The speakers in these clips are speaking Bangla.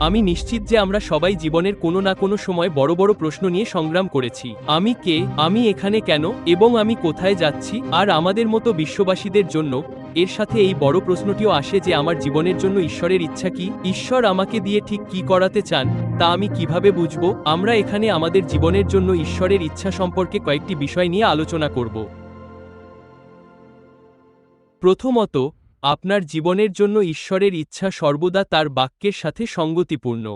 আমি নিশ্চিত যে আমরা সবাই জীবনের কোনো না কোনো সময় বড় বড় প্রশ্ন নিয়ে সংগ্রাম করেছি। আমি কে, আমি এখানে কেন, এবং আমি কোথায় যাচ্ছি? আর আমাদের মতো বিশ্ববাসীদের জন্য এর সাথে এই বড় প্রশ্নটিও আসে যে আমার জীবনের জন্য ঈশ্বরের ইচ্ছা কি? ঈশ্বর আমাকে দিয়ে ঠিক কি করাতে চান তা আমি কিভাবে বুঝব? আমরা এখানে আমাদের জীবনের জন্য ঈশ্বরের ইচ্ছা সম্পর্কে কয়েকটি বিষয় নিয়ে আলোচনা করব। প্রথমত, আপনার জীবনের জন্য ঈশ্বরের ইচ্ছা সর্বদা তার বাক্যের সাথে সঙ্গতিপূর্ণ।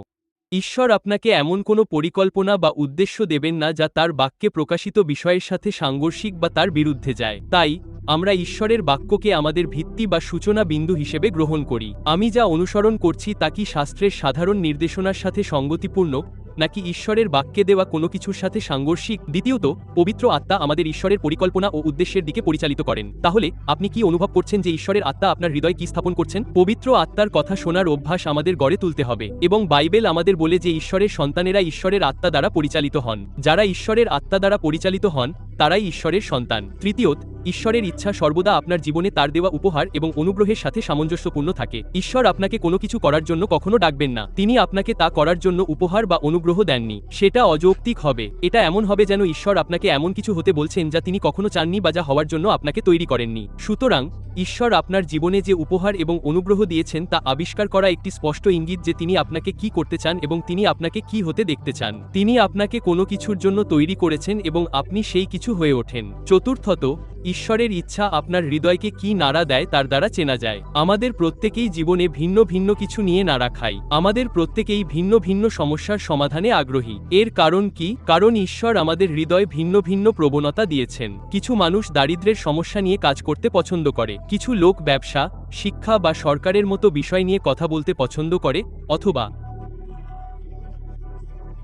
ঈশ্বর আপনাকে এমন কোনো পরিকল্পনা বা উদ্দেশ্য দেবেন না যা তার বাক্যে প্রকাশিত বিষয়ের সাথে সাংঘর্ষিক বা তার বিরুদ্ধে যায়। তাই আমরা ঈশ্বরের বাক্যকে আমাদের ভিত্তি বা সূচনা বিন্দু হিসেবে গ্রহণ করি। আমি যা অনুসরণ করছি তা কি শাস্ত্রের সাধারণ নির্দেশনার সাথে সঙ্গতিপূর্ণ, নাকি ঈশ্বরের বাক্যে দেওয়া কোনো কিছুর সাথে সাংঘর্ষিক? দ্বিতীয়ত, পবিত্র আত্মা আমাদের ঈশ্বরের পরিকল্পনা ও উদ্দেশ্যের দিকে পরিচালিত করেন। তাহলে আপনি কি অনুভব করছেন যে ঈশ্বরের আত্মা আপনার হৃদয়ে কি স্থাপন করছেন? পবিত্র আত্মার কথা শোনার অভ্যাস আমাদের গড়ে তুলতে হবে, এবং বাইবেল আমাদের বলে যে ঈশ্বরের সন্তানেরা ঈশ্বরের আত্মা দ্বারা পরিচালিত হন। যারা ঈশ্বরের আত্মা দ্বারা পরিচালিত হন তারাই ঈশ্বরের সন্তান। তৃতীয়ত, ঈশ্বরের ইচ্ছা সর্বদা আপনার জীবনে তার দেওয়া উপহার এবং অনুগ্রহের সাথে সামঞ্জস্যপূর্ণ থাকে। ঈশ্বর আপনাকে কোনো কিছু করার জন্য কখনো ডাকবেন না। তিনি আপনাকে তা করার জন্য উপহার বা অনুগ্রহ দেননি। সেটা অযৌক্তিক হবে। এটা এমন হবে যেন ঈশ্বর আপনাকে এমন কিছু হতে বলছেন যা তিনি কখনো চাননি বা যা হওয়ার জন্য আপনাকে তৈরি করেননি। সুতরাং ঈশ্বর আপনার জীবনে যে উপহার এবং অনুগ্রহ দিয়েছেন তা আবিষ্কার করা একটি স্পষ্ট ইঙ্গিত যে তিনি আপনাকে কি করতে চান এবং তিনি আপনাকে কি হতে দেখতে চান। তিনি আপনাকে কোনো কিছুর জন্য তৈরি করেছেন এবং আপনি সেই কিছু হয়ে ওঠেন। চতুর্থত, ঈশ্বরের ইচ্ছা আপনার হৃদয়কে কি নাড়া দেয় তার দ্বারা চেনা যায়। আমাদের প্রত্যেকেই জীবনে ভিন্ন ভিন্ন কিছু নিয়ে নাড়া খাই। আমাদের প্রত্যেকেই ভিন্ন ভিন্ন সমস্যার সমাধানে আগ্রহী। এর কারণ কি? কারণ ঈশ্বর আমাদের হৃদয়ে ভিন্ন ভিন্ন প্রবণতা দিয়েছেন। কিছু মানুষ দারিদ্র্যের সমস্যা নিয়ে কাজ করতে পছন্দ করে, কিছু লোক ব্যবসা, শিক্ষা বা সরকারের মতো বিষয় নিয়ে কথা বলতে পছন্দ করে, অথবা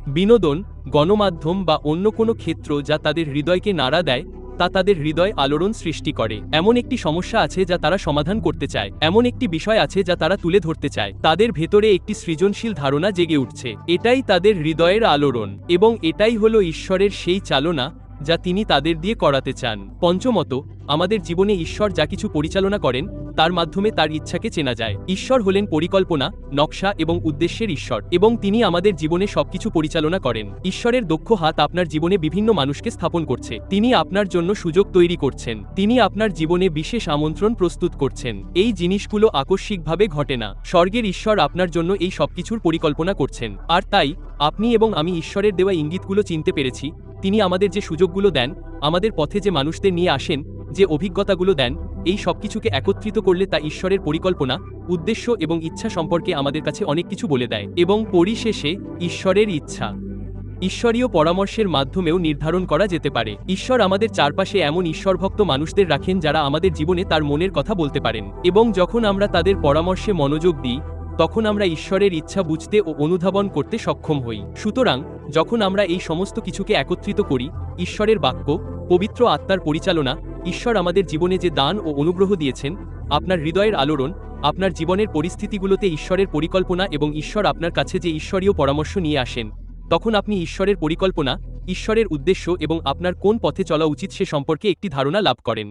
বিনোদন, গণমাধ্যম বা অন্য কোনো ক্ষেত্র যা তাদের হৃদয়কে নাড়া দেয় তা তাদের হৃদয় আলোড়ন সৃষ্টি করে। এমন একটি সমস্যা আছে যা তারা সমাধান করতে চায়, এমন একটি বিষয় আছে যা তারা তুলে ধরতে চায়। তাদের ভেতরে একটি সৃজনশীল ধারণা জেগে উঠছে। এটাই তাদের হৃদয়ের আলোড়ন, এবং এটাই হলো ঈশ্বরের সেই চালনা যা তিনি তাদের দিয়ে করাতে চান। পঞ্চমত, আমাদের জীবনে ঈশ্বর যা কিছু পরিচালনা করেন তার মাধ্যমে তার ইচ্ছাকে চেনা যায়। ঈশ্বর হলেন পরিকল্পনা, নকশা এবং উদ্দেশ্যের ঈশ্বর, এবং তিনি আমাদের জীবনে সবকিছু পরিচালনা করেন। ঈশ্বরের দক্ষ হাত আপনার জীবনে বিভিন্ন মানুষকে স্থাপন করছে। তিনি আপনার জন্য সুযোগ তৈরি করছেন। তিনি আপনার জীবনে বিশেষ আমন্ত্রণ প্রস্তুত করছেন। এই জিনিসগুলো আকস্মিকভাবে ঘটে না। স্বর্গের ঈশ্বর আপনার জন্য এই সবকিছুর পরিকল্পনা করছেন। আর তাই আপনি এবং আমি ঈশ্বরের দেওয়া ইঙ্গিতগুলো চিনতে পেরেছি। তিনি আমাদের যে সুযোগগুলো দেন, আমাদের পথে যে মানুষদের নিয়ে আসেন, যে অভিজ্ঞতাগুলো দেন, এই সবকিছুকে একত্রিত করলে তা ঈশ্বরের পরিকল্পনা, উদ্দেশ্য এবং ইচ্ছা সম্পর্কে আমাদের কাছে অনেক কিছু বলে দেয়। এবং পরিশেষে ঈশ্বরের ইচ্ছা ঈশ্বরীয় পরামর্শের মাধ্যমেও নির্ধারণ করা যেতে পারে। ঈশ্বর আমাদের চারপাশে এমন ঈশ্বরভক্ত মানুষদের রাখেন যারা আমাদের জীবনে তার মনের কথা বলতে পারেন, এবং যখন আমরা তাদের পরামর্শে মনোযোগ দিই তখন আমরা ঈশ্বরের ইচ্ছা বুঝতে ও অনুধাবন করতে সক্ষম হই। সুতরাং যখন আমরা এই সমস্ত কিছুকে একত্রিত করি, ঈশ্বরের বাক্য, পবিত্র আত্মার পরিচালনা, ঈশ্বর আমাদের জীবনে যে দান ও অনুগ্রহ দিয়েছেন, আপনার হৃদয়ের আলোড়ন, আপনার জীবনের পরিস্থিতিগুলোতে ঈশ্বরের পরিকল্পনা এবং ঈশ্বর আপনার কাছে যে ঈশ্বরীয় পরামর্শ নিয়ে আসেন, তখন আপনি ঈশ্বরের পরিকল্পনা, ঈশ্বরের উদ্দেশ্য এবং আপনার কোন পথে চলা উচিত সে সম্পর্কে একটি ধারণা লাভ করেন।